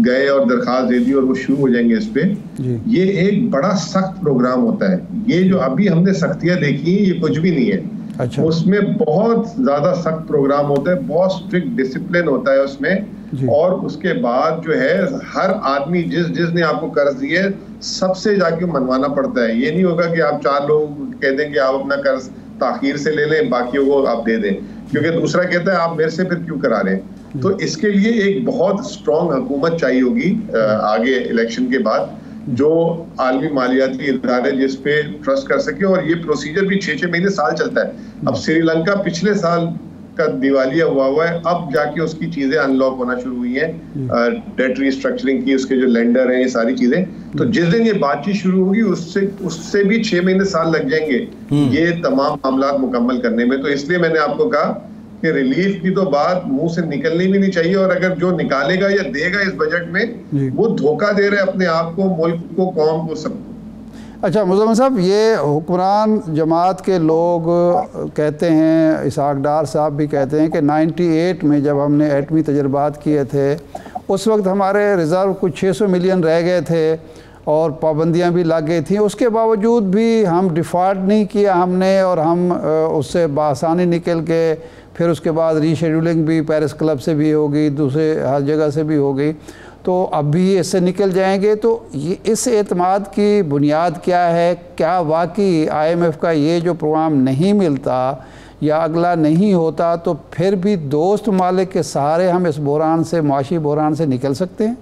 گئے اور درخواست دے دی اور وہ شروع ہو جائیں گے اس پہ. یہ ایک بڑا سخت پروگرام ہوتا ہے. یہ جو ابھی ہم نے سختیاں دیکھی ہیں یہ کچھ بھی نہیں ہے. اس میں بہت زیادہ سخت پروگرام ہوتا ہے, بہت اسٹرکٹ ڈسپلن ہوتا ہے اس میں, اور اس کے بعد جو ہے ہر آدمی جس نے آپ کو قرض دیے سب سے جا کے منوانا پڑتا ہے. یہ نہیں ہوگا کہ آپ 4 لوگ کہہ دیں کہ آپ اپنا قرض تاخیر سے لے لیں, باقیوں کو آپ دے دیں, کیونکہ دوسرا کہتا ہے آپ میرے سے پھر کیوں کرا رہے ہیں. تو اس کے لیے ایک بہت اسٹرانگ حکومت چاہیے ہوگی آگے الیکشن کے بعد, جو عالمی مالیاتی ادارے جس پہ ٹرسٹ کر سکے. اور یہ پروسیجر بھی 6 مہینے سال چلتا ہے. اب سری لنکا پچھلے سال کا دیوالیہ ہوا ہے, اب جا کے اس کی چیزیں ان لاک ہونا شروع ہوئی ہیں, ڈیٹ ریسٹرکچرنگ کی, اس کے جو لینڈر ہیں, یہ ساری چیزیں. تو جس دن یہ بات چیت شروع ہوگی اس سے بھی 6 مہینے سال لگ جائیں گے یہ تمام معاملات مکمل کرنے میں. تو اس لیے میں نے آپ کو کہا کہ ریلیف کی تو بات منہ سے نکلنی بھی نہیں چاہیے, اور اگر جو نکالے گا یا دے گا اس بجٹ میں وہ دھوکہ دے رہے اپنے آپ کو, ملک کو, قوم کو, سب کو. اچھا مزمل صاحب, یہ حکمران جماعت کے لوگ کہتے ہیں, اسحاق ڈار صاحب بھی کہتے ہیں کہ 98 میں جب ہم نے ایٹمی تجربات کیے تھے اس وقت ہمارے ریزرو کچھ 600 ملین رہ گئے تھے, اور پابندیاں بھی لگ گئی تھیں، اس کے باوجود بھی ہم ڈیفالٹ نہیں کیا ہم نے، اور ہم اس سے بآسانی نکل کے پھر اس کے بعد ری شیڈولنگ بھی پیرس کلب سے بھی ہوگی، دوسرے ہر جگہ سے بھی ہوگی، تو اب بھی اس سے نکل جائیں گے۔ تو یہ اس اعتماد کی بنیاد کیا ہے؟ کیا واقعی آئی ایم ایف کا یہ جو پروگرام نہیں ملتا یا اگلا نہیں ہوتا تو پھر بھی دوست ممالک کے سہارے ہم اس بحران سے، معاشی بحران سے نکل سکتے ہیں؟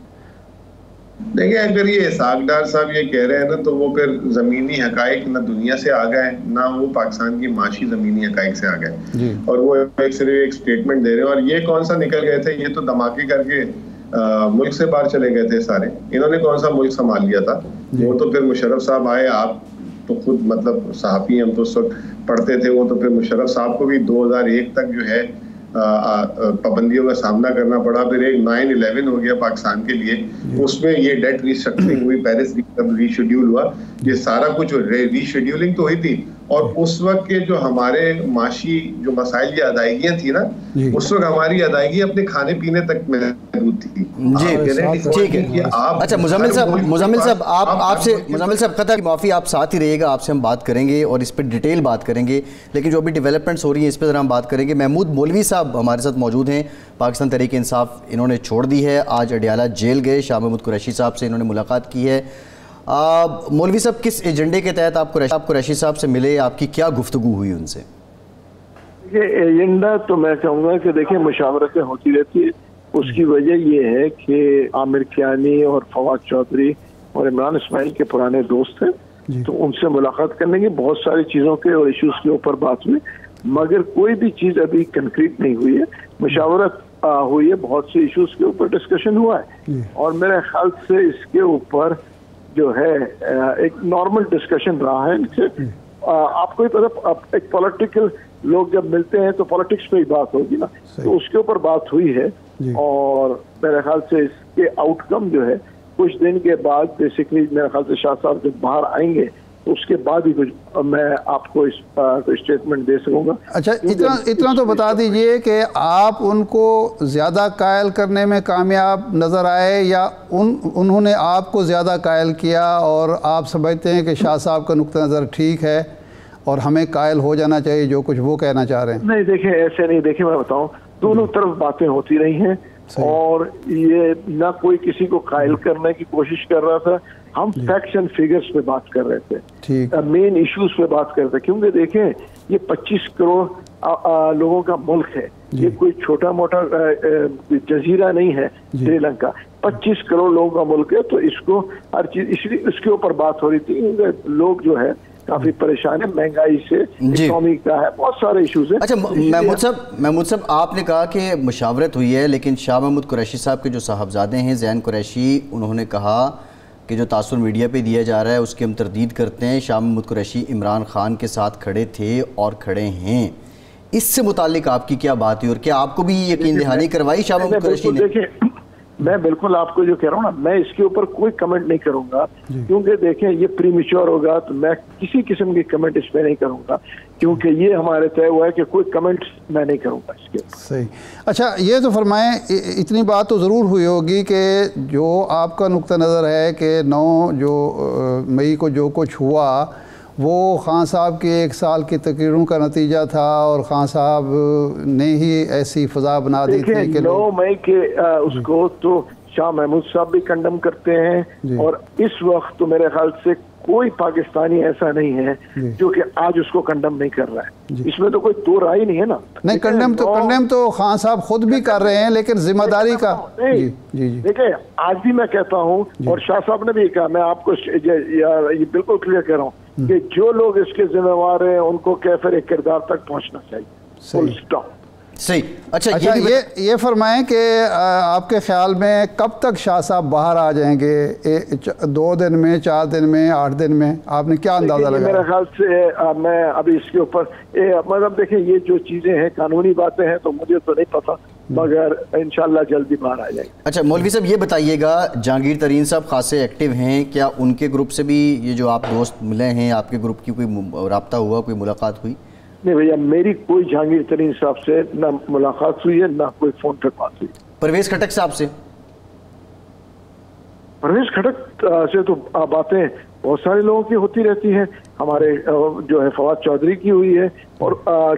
دیکھیں اگر یہ اسحاق ڈار صاحب یہ کہہ رہے ہیں نا تو وہ پھر زمینی حقائق نہ دنیا سے آ گئے نہ وہ پاکستان کی معاشی زمینی حقائق سے آ گئے، اور وہ صرف ایک سٹیٹمنٹ دے رہے ہیں۔ اور یہ کون سا نکل گئے تھے؟ یہ تو دھماکے کر کے ملک سے باہر چلے گئے تھے سارے، انہوں نے کون سا ملک سنبھال لیا تھا؟ وہ تو پھر مشرف صاحب آئے، آپ تو خود مطلب صحافی ہم تو اس وقت پڑھتے تھے، وہ تو پھر مشرف صاحب کو بھی 2001 تک جو ہے پابندیوں کا سامنا کرنا پڑا، پھر ایک 9/11 ہو گیا پاکستان کے لیے، اس میں یہ ڈیٹ ریسٹرکچرنگ ہوئی، پیرس ری شیڈیول ہوا، یہ سارا کچھ ری شیڈیولنگ تو ہوئی تھی۔ اور اس وقت کے جو ہمارے معاشی جو مسائل کی ادائیگیاں تھیں نا، اس وقت ہماری ادائیگی اپنے کھانے پینے تک محدود تھی۔ جی ٹھیک ہے، اچھا مزمل صاحب مزمل صاحب قطع کی معافی، آپ ساتھ ہی رہیے گا، آپ سے ہم بات کریں گے اور اس پہ ڈیٹیل بات کریں گے، لیکن جو ابھی ڈیولپمنٹس ہو رہی ہیں اس پہ ذرا ہم بات کریں گے۔ محمود مولوی صاحب ہمارے ساتھ موجود ہیں، پاکستان تحریک انصاف انہوں نے چھوڑ دی ہے، آج اڈیالہ جیل گئے، شاہ محمود قریشی صاحب سے انہوں نے ملاقات کی ہے۔ مولوی صاحب کس ایجنڈے کے تحت آپ قریشی صاحب سے ملے، آپ کی کیا گفتگو ہوئی ان سے؟ یہ ایجنڈا تو میں کہوں گا کہ دیکھیں مشاورتیں ہوتی رہتی ہے، اس کی وجہ یہ ہے کہ عامر کیانی اور فواد چودھری اور عمران اسماعیل کے پرانے دوست ہیں، تو ان سے ملاقات کرنے کی بہت ساری چیزوں کے اور ایشوز کے اوپر بات ہوئی، مگر کوئی بھی چیز ابھی کنکریٹ نہیں ہوئی ہے۔ مشاورت ہوئی ہے، بہت سے ایشوز کے اوپر ڈسکشن ہوا ہے، اور میرے خیال سے اس کے اوپر جو ہے ایک نارمل ڈسکشن رہا ہے۔ آپ کو ہی پتہ، ایک پولیٹیکل لوگ جب ملتے ہیں تو پولیٹکس پہ ہی بات ہوگی نا، تو اس کے اوپر بات ہوئی ہے، اور میرے خیال سے اس کے آؤٹ کم جو ہے کچھ دن کے بعد بیسکلی میرے خیال سے شاہ صاحب جب باہر آئیں گے تو اس کے بعد ہی کچھ میں آپ کو اس اسٹیٹمنٹ دے سکوں گا۔ اچھا اتنا تو بتا دیجئے کہ آپ ان کو زیادہ قائل کرنے میں کامیاب نظر آئے یا انہوں نے آپ کو زیادہ قائل کیا، اور آپ سمجھتے ہیں کہ شاہ صاحب کا نقطہ نظر ٹھیک ہے اور ہمیں قائل ہو جانا چاہیے جو کچھ وہ کہنا چاہ رہے ہیں؟ نہیں دیکھیں ایسے نہیں، دیکھیں میں بتاؤں، دونوں طرف باتیں ہوتی رہی ہیں، اور یہ نہ کوئی کسی کو قائل کرنے کی کوشش کر رہا تھا، ہم فیکٹس اینڈ فگرز پہ بات کر رہے تھے، مین ایشوز پہ بات کرتے تھے، کیونکہ دیکھیں یہ 25 کروڑ لوگوں کا ملک ہے، یہ کوئی چھوٹا موٹا جزیرہ نہیں ہے سری لنکا، 25 کروڑ لوگوں کا ملک ہے، تو اس کو ہر چیز اس کے اوپر بات ہو رہی تھی، لوگ جو ہے کافی پریشان ہے، مہنگائی سے، اکنامی کا ہے، بہت سارے ایشوز ہیں۔ اچھا محمود صاحب آپ نے کہا کہ مشاورت ہوئی ہے، لیکن شاہ محمود قریشی صاحب کے جو صاحبزادے ہیں زین قریشی، انہوں نے کہا کہ جو تاثر میڈیا پہ دیا جا رہا ہے اس کی ہم تردید کرتے ہیں، شاہ محمود قریشی عمران خان کے ساتھ کھڑے تھے اور کھڑے ہیں، اس سے متعلق آپ کی کیا بات ہوئی اور کیا آپ کو بھی یقین دہانی کروائی شاہ محمود قریشی نے؟ دیکھیں میں بالکل آپ کو جو کہہ رہا ہوں نا، میں اس کے اوپر کوئی کمنٹ نہیں کروں گا، کیونکہ دیکھیں یہ پری میچور ہوگا، تو میں کسی قسم کی کمنٹ اس پہ نہیں کروں گا، کیونکہ یہ ہمارے طے ہوا ہے کہ کوئی کمنٹ میں نہیں کروں گا اس کے۔ صحیح۔ اچھا یہ تو فرمائیں، اتنی بات تو ضرور ہوئی ہوگی کہ جو آپ کا نقطہ نظر ہے کہ 9 مئی کو جو کچھ ہوا وہ خان صاحب کے 1 سال کی تقریروں کا نتیجہ تھا، اور خان صاحب نے ہی ایسی فضا بنا دی تھی کہ 9 مئی کے اس کو تو شاہ محمود صاحب بھی کنڈم کرتے ہیں، اور اس وقت تو میرے خیال سے کوئی پاکستانی ایسا نہیں ہے جو کہ آج اس کو کنڈم نہیں کر رہا ہے، اس میں تو کوئی دو رائے نہیں ہے نا۔ نہیں کنڈم تو خان صاحب خود بھی کر رہے ہیں، لیکن ذمہ داری کا دیکھیں آج بھی میں کہتا ہوں، اور شاہ صاحب نے بھی کہا، میں آپ کو یہ بالکل کلیئر کہہ رہا ہوں کہ جو لوگ اس کے ذمہ وار ہیں ان کو کیفر کردار تک پہنچنا چاہیے، فل سٹاپ۔ صحیح۔ اچھا یہ فرمائیں کہ آپ کے خیال میں کب تک شاہ صاحب باہر آ جائیں گے؟ 2 دن میں، 4 دن میں، 8 دن میں؟ آپ نے کیا اندازہ لگایا؟ میرے خیال سے میں ابھی اس کے اوپر مطلب دیکھیں یہ جو چیزیں ہیں قانونی باتیں ہیں تو مجھے تو نہیں پتا، مگر انشاءاللہ جلدی باہر آ جائیں گے۔ اچھا مولوی صاحب یہ بتائیے گا، جہانگیر ترین صاحب خاصے ایکٹیو ہیں، کیا ان کے گروپ سے بھی یہ جو آپ دوست ملے ہیں، آپ کے گروپ کی کوئی رابطہ ہوا، کوئی ملاقات ہوئی؟ نہیں بھیا، میری کوئی جہانگیر ترین صاحب سے نہ ملاقات ہوئی ہے، نہ کوئی فون پہ بات ہوئی۔ پرویز خٹک صاحب سے؟ پرویز کھٹک سے تو باتیں بہت سارے لوگوں کی ہوتی رہتی ہیں. ہمارے جو ہے فواد چودھری کی ہوئی ہے, اور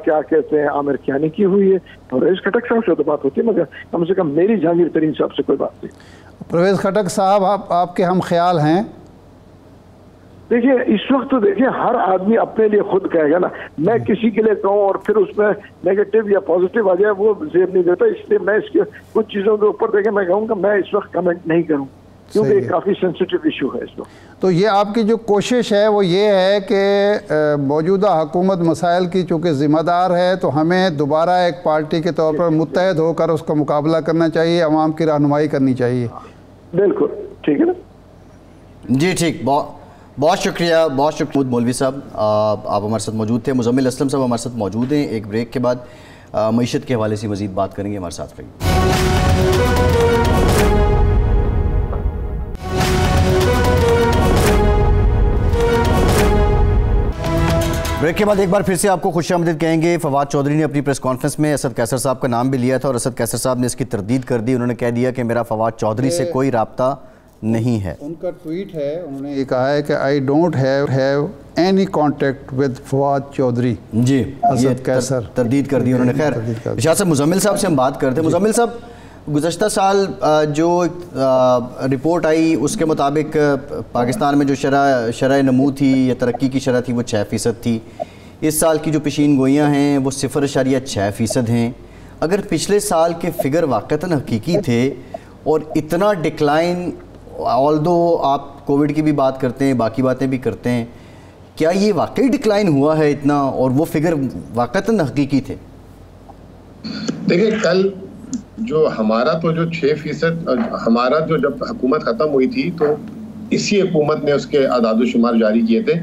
کیا کہتے ہیں عامر کیانی کی ہوئی ہے. پرویز کھٹک صاحب سے تو بات ہوتی ہے, مگر کم سے کم میری جہانگیر ترین صاحب سے کوئی بات نہیں. پرویز کھٹک صاحب آپ کے ہم خیال ہیں؟ دیکھیے اس وقت تو دیکھیے ہر آدمی اپنے لیے خود کہے گا نا. میں کسی کے لیے کہوں اور پھر اس میں نیگیٹو یا پازیٹیو آ جائے وہ زیب نہیں دیتا, اس لیے میں اس کے کچھ چیزوں کے اوپر دیکھیں میں کہوں گا میں اس وقت کمنٹ نہیں کروں, کیونکہ کافی سینسیٹیو ایشو ہے اس وقت. تو یہ آپ کی جو کوشش ہے وہ یہ ہے کہ موجودہ حکومت مسائل کی چونکہ ذمہ دار ہے, تو ہمیں دوبارہ ایک پارٹی کے طور پر متحد ہو کر اس کا مقابلہ کرنا چاہیے, عوام کی رہنمائی کرنی چاہیے. بالکل ٹھیک ہے نا جی ٹھیک, بہت شکریہ مولوی صاحب, آپ ہمارے ساتھ موجود تھے. مزمل اسلم صاحب ہمارے ساتھ موجود ہیں. ایک بریک کے بعد معیشت کے حوالے سے مزید بات کریں گے, ہمارے ساتھ رہیے. بریک کے بعد ایک بار پھر سے آپ کو خوش آمدید کہیں گے. فواد چودھری نے اپنی پریس کانفرنس میں اسد قیصر صاحب کا نام بھی لیا تھا, اور اسد قیصر صاحب نے اس کی تردید کر دی. انہوں نے کہہ دیا کہ میرا فواد چودھری سے کوئی رابطہ نہیں ہے. ان کا ٹویٹ ہے, انہوں نے یہ کہا ہے کہ I don't have any contact with Fawad Chaudhry. جی اسد قیصر تردید کر دی انہوں نے. خیر ارشاد صاحب, مزمل صاحب سے ہم بات کرتے ہیں. مزمل صاحب, گزشتہ سال جو رپورٹ آئی اس کے مطابق پاکستان میں جو شرح نمو تھی یا ترقی کی شرح تھی وہ 6% تھی. اس سال کی جو پیشین گوئیاں ہیں وہ 0.6% ہیں. اگر پچھلے سال کے فگر واقعتاً حقیقی تھے اور اتنا ڈکلائن, آلدو آپ کووڈ کی بھی بات کرتے ہیں, باقی باتیں بھی کرتے ہیں, کیا یہ واقعی ڈکلائن ہوا ہے اتنا اور وہ فگر واقعتاً حقیقی تھے؟ دیکھیں کل جو ہمارا تو جو 6% ہمارا جو جب حکومت ختم ہوئی تھی تو اسی حکومت نے اس کے اعداد و شمار جاری کیے تھے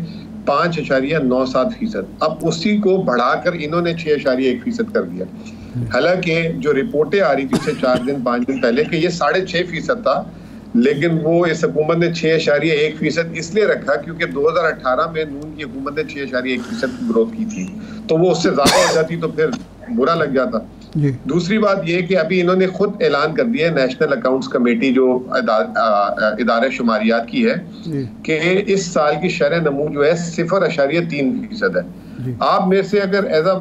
5.97%. اب اسی کو بڑھا کر انہوں نے 6.1% کر دیا. حالانکہ جو رپورٹیں آ رہی تھی اسے 4 دن 5 دن پہلے کہ یہ 6.5% تھا, لیکن وہ اس حکومت نے 6.1% اس لیے رکھا کیونکہ 2018 میں نون کی حکومت نے 6.1% کی گروتھ کی تھی, تو وہ اس سے زیادہ ہو جاتی تو پھر برا لگ جاتا. دوسری بات یہ کہ ابھی انہوں نے خود اعلان کر دیا ہے, نیشنل اکاؤنٹس کمیٹی جو ادارہ شماریات کی ہے, کہ اس سال کی شرح نمو جو ہے 0.3% ہے. آپ میں سے اگر ایز اے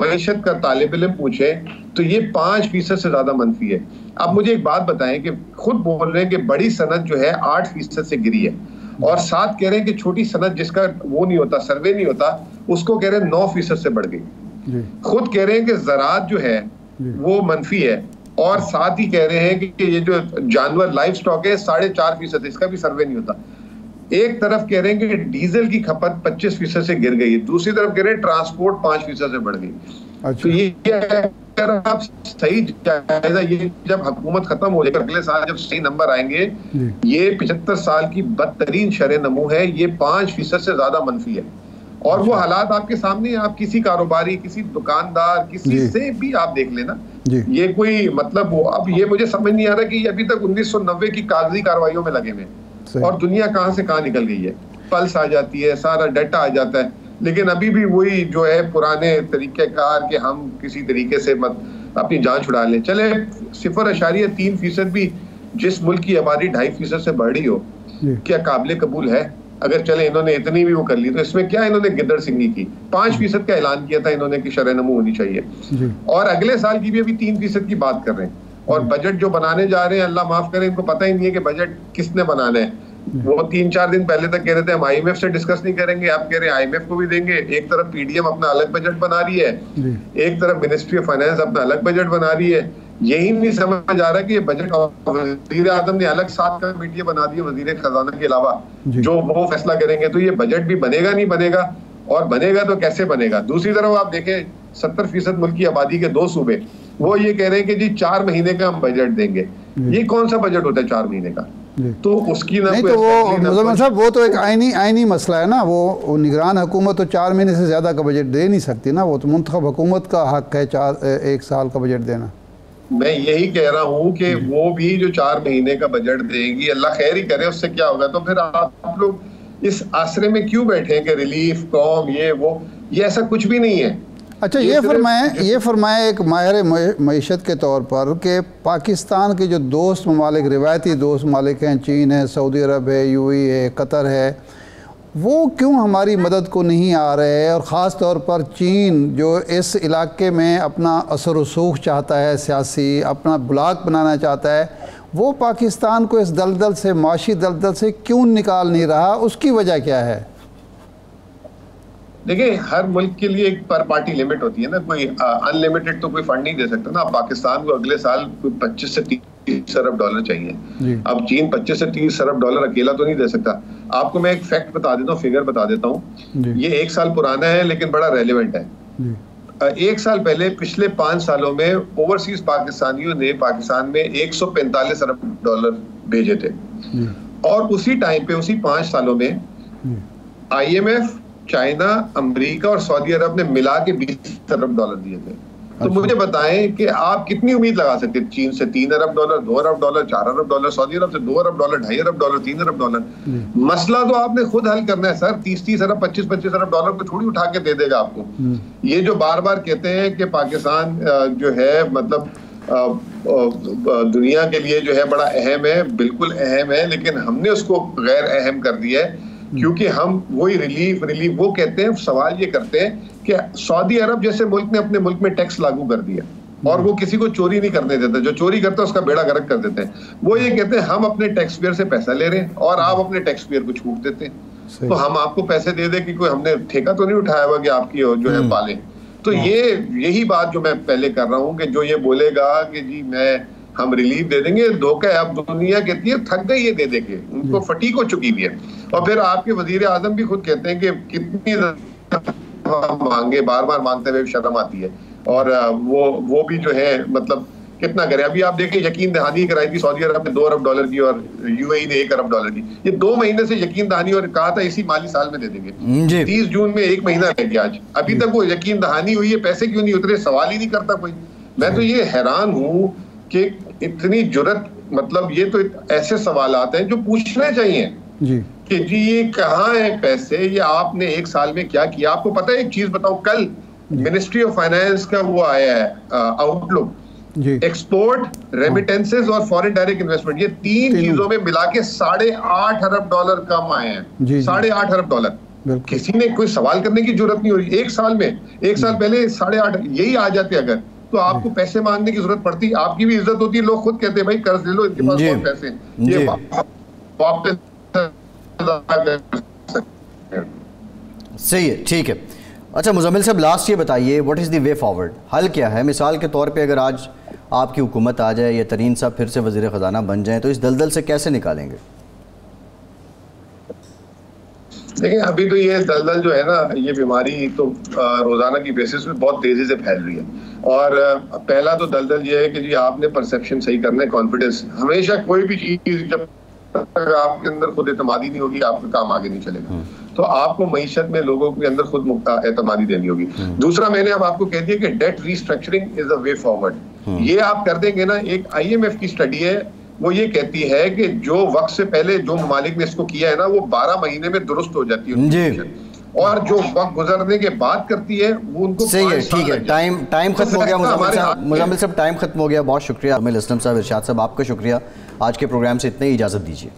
معیشت کا طالب علم پوچھیں تو یہ 5% سے زیادہ منفی ہے. اب مجھے ایک بات بتائیں کہ خود بول رہے ہیں کہ بڑی صنعت جو ہے 8% سے گری ہے, اور ساتھ کہہ رہے ہیں کہ چھوٹی صنعت جس کا وہ نہیں ہوتا, سروے نہیں ہوتا, اس کو کہہ رہے ہیں 9% سے بڑھ گئی. خود کہہ رہے ہیں کہ زراعت جو ہے وہ منفی ہے, اور ساتھ ہی کہہ رہے ہیں کہ یہ جو جانور لائف سٹاک ہے 4.5%, اس کا بھی سروے نہیں ہوتا. ایک طرف کہہ رہے ہیں کہ ڈیزل کی کھپت 25% سے گر گئی, دوسری طرف کہہ رہے ہیں ٹرانسپورٹ 5% سے بڑھ گئی. تو یہ اگر آپ صحیح جائزہ, یہ جب حکومت ختم ہو جائے گا اگلے سال جب صحیح نمبر آئیں گے, یہ 75 سال کی بدترین شرح نمو ہے, یہ 5% سے زیادہ منفی ہے. اور وہ حالات آپ کے سامنے, آپ کسی کاروباری, کسی دکاندار, کسی سے بھی آپ دیکھ لینا, یہ کوئی مطلب وہ, اب یہ مجھے سمجھ نہیں آ رہا کہ یہ ابھی تک 1990 کی کاغذی کارروائیوں میں لگے ہوئے ہیں, اور دنیا کہاں سے کہاں نکل گئی ہے. پلس آ جاتی ہے, سارا ڈیٹا آ جاتا ہے, لیکن ابھی بھی وہی جو ہے پرانے طریقہ کار کہ ہم کسی طریقے سے اپنی جان چھڑا لیں. چلے 0.3% بھی جس ملک کی آبادی 2.5% سے بڑھ رہی ہو, کیا قابل قبول ہے؟ اگر چلے انہوں نے اتنی بھی وہ کر لی تو اس میں کیا انہوں نے گدڑ سنگی کی. 5% کا اعلان کیا تھا انہوں نے کہ شرح نمو ہونی چاہیے, اور اگلے سال کی بھی ابھی 3% کی بات کر رہے ہیں. اور بجٹ جو بنانے جا رہے ہیں, اللہ معاف کرے, ان کو پتہ ہی نہیں ہے کہ بجٹ کس نے بنانا ہے. وہ 3-4 دن پہلے تک کہہ رہے تھے ہم آئی ایم ایف سے ڈسکس نہیں کریں گے, آپ کہہ رہے ہیں آئی ایم ایف کو بھی دیں گے. ایک طرف پی ڈی ایم اپنا الگ بجٹ بنا رہی ہے, ایک طرف منسٹری آف فائنانس اپنا الگ بجٹ بنا رہی ہے. یہی نہیں سمجھ آ رہا کہ یہ بجٹ, وزیر اعظم نے الگ 7 کمیٹیاں بنا دی وزیر خزانہ کے علاوہ, جو وہ فیصلہ کریں گے. تو یہ بجٹ بھی بنے گا نہیں بنے گا, اور بنے گا تو کیسے بنے گا. دوسری طرف آپ دیکھیں 70% ملک کی آبادی کے 2 صوبے, وہ یہ کہہ رہے ہیں کہ جی 4 مہینے کا ہم بجٹ دیں گے. یہ کون سا بجٹ ہوتا ہے 4 مہینے کا؟ تو اس کی نہیں, تو وہ مزمل صاحب وہ تو ایک آئینی مسئلہ ہے نا. وہ نگران حکومت تو 4 مہینے سے زیادہ کا بجٹ دے نہیں سکتی نا, وہ تو منتخب حکومت کا حق ہے 1 سال کا بجٹ دینا. میں یہی کہہ رہا ہوں کہ وہ بھی جو 4 مہینے کا بجٹ دے گی, اللہ خیر ہی کرے, اس سے کیا ہوگا. تو پھر آپ لوگ اس آسرے میں کیوں بیٹھے ہیں کہ ریلیف قوم یہ وہ, یہ ایسا کچھ بھی نہیں ہے. اچھا یہ فرمائیں ایک ماہر معیشت کے طور پر کہ پاکستان کے جو دوست ممالک، روایتی دوست ممالک ہیں، چین ہے، سعودی عرب ہے، یو اے ہے، قطر ہے، وہ کیوں ہماری مدد کو نہیں آ رہے ہیں؟ اور خاص طور پر چین جو اس علاقے میں اپنا اثر و رسوخ چاہتا ہے، سیاسی اپنا بلاک بنانا چاہتا ہے، وہ پاکستان کو اس دلدل سے، معاشی دلدل سے کیوں نکال نہیں رہا؟ اس کی وجہ کیا ہے؟ دیکھیں، ہر ملک کے لیے ایک پر پارٹی لیمٹ ہوتی ہے نا، کوئی ان لمیٹڈ تو کوئی فنڈ نہیں دے سکتا نا. اب پاکستان کو اگلے سال 25 سے 30 ارب ڈالر چاہیے. اب چین 25 سے 30 ارب ڈالر اکیلا تو نہیں دے سکتا. آپ کو میں ایک فیکٹ بتا دیتا ہوں، فگر بتا دیتا ہوں. یہ 1 سال پرانا ہے لیکن بڑا ریلیونٹ ہے. 1 سال پہلے پچھلے 5 سالوں میں اوورسیز پاکستانیوں نے پاکستان میں 145 ارب ڈالر بھیجے تھے. اور اسی ٹائم پہ، اسی 5 سالوں میں آئی ایم ایف، چائنا، امریکہ اور سعودی عرب نے ملا کے 20 ارب ڈالر دیے تھے. تو مجھے بتائیں کہ آپ کتنی امید لگا سکتے؟ چین سے 3 ارب ڈالر، 2 ارب ڈالر، 4 ارب ڈالر، سعودی عرب سے 2 ارب ڈالر، 2.5 ارب ڈالر، 3 ارب ڈالر. مسئلہ تو آپ نے خود حل کرنا ہے سر. 30 ارب، 25 ارب ڈالر کو تھوڑی اٹھا کے دے دے گا آپ کو. یہ جو بار بار کہتے ہیں کہ پاکستان جو ہے مطلب دنیا کے لیے جو ہے بڑا اہم ہے، بالکل اہم ہے، لیکن ہم نے اس کو غیر اہم کر دیا ہے. کیونکہ ہم وہی ریلیف وہ کہتے ہیں. سوال یہ کرتے ہیں کہ سعودی عرب جیسے ملک نے اپنے ملک میں ٹیکس لاگو کر دیا اور وہ کسی کو چوری نہیں کرنے دیتا. جو چوری کرتا ہے اس کا بیڑا غرق کر دیتے ہیں. وہ یہ کہتے ہیں ہم اپنے ٹیکس پیئر سے پیسہ لے رہے ہیں اور آپ اپنے ٹیکس پیئر کو چھوٹ دیتے ہیں. تو ہم آپ کو پیسے دے دیں کہ کوئی ہم نے ٹھیکہ تو نہیں اٹھایا ہوا کہ آپ کی جو ہے پالیں. تو یہی بات جو میں پہلے کر رہا ہوں کہ جو یہ بولے گا کہ جی ہم ریلیف دے دیں گے، دھوکہ ہے. اب دنیا کہتی ہے تھک گئی ہے دے دے کے، ان کو فٹیگ ہو چکی بھی ہے. اور پھر آپ کے وزیر اعظم بھی خود کہتے ہیں کہ کتنی مانگے، بار بار مانگتے ہوئے شرم آتی ہے. اور وہ بھی جو ہے مطلب کتنا کرے. ابھی آپ دیکھیں یقین دہانی کرائی تھی سعودی عرب نے 2 ارب ڈالر کی اور یو اے ای نے 1 ارب ڈالر کی. یہ 2 مہینے سے یقین دہانی اور کہا تھا اسی مالی سال میں دے دیں گے. 30 جون میں 1 مہینہ رہ گیا آج، ابھی تک وہ یقین دہانی ہوئی ہے. پیسے کیوں نہیں اترے؟ سوال ہی نہیں کرتا کوئی. میں تو یہ حیران ہوں کہ اتنی جرت، مطلب یہ تو ایسے سوالات ہیں جو پوچھنے چاہیے کہ جی یہ کہاں ہے پیسے، یہ آپ نے 1 سال میں کیا کیا. آپ کو پتہ ہے ایک چیز بتاؤں، کل منسٹری آف فائنانس کا وہ آیا ہے آؤٹ لک. ایکسپورٹ، ریمیٹنسز اور فورن ڈائریکٹ انویسٹمنٹ، یہ 3 چیزوں میں ملا کے 8.5 ارب ڈالر کم آئے ہیں. 8.5 ارب ڈالر. کسی نے کوئی سوال کرنے کی ضرورت نہیں ہو رہی. 1 سال میں، 1 سال پہلے 8.5 یہی آ جاتے اگر تو آپ کو پیسے مانگنے کی ضرورت پڑتی. آپ کی بھی عزت ہوتی ہے. لوگ خود کہتے ہیں بھائی قرض لے لو، ان کے پاس بہت پیسے ہیں، یہ واپس. صحیح ہے، ٹھیک ہے. اچھا مزمل صاحب، لاسٹ یہ بتائیے what is the way forward? حل کیا ہے؟ مثال کے طور پہ اگر آج آپ کی حکومت آ جائے یا ترین صاحب پھر سے وزیر خزانہ بن جائیں تو اس دلدل سے کیسے نکالیں گے؟ دیکھیں ابھی تو یہ دلدل جو ہے نا، یہ بیماری تو روزانہ کی بیسس پہ بہت تیزی سے پھیل رہی ہے. اور پہلا تو دلدل یہ ہے کہ جی آپ نے پرسیپشن صحیح کرنا ہے. کانفیڈنس ہمیشہ، کوئی بھی چیز جب تک آپ کے اندر خود اعتمادی نہیں ہوگی آپ کا کام آگے نہیں چلے گا. تو آپ کو معیشت میں لوگوں کے اندر خود اعتمادی دینی ہوگی. دوسرا میں نے اب آپ کو کہہ دیا کہ ڈیٹ ریسٹرکچرنگ از اے وے فارورڈ. یہ آپ کر دیں گے نا. ایک آئی ایم ایف کی اسٹڈی ہے، وہ یہ کہتی ہے کہ جو وقت سے پہلے جو ممالک نے اس کو کیا ہے نا، وہ 12 مہینے میں درست ہو جاتی ہے. اور جو وقت گزرنے کے بعد کرتی ہے وہ ان کو صحیح ہے. ٹھیک ہے، ٹائم ختم ہو گیا. مزمل صاحب ٹائم ختم ہو گیا. بہت شکریہ. اسلم صاحب، ارشاد صاحب، آپ کا شکریہ. آج کے پروگرام سے اتنے ہی اجازت دیجیے.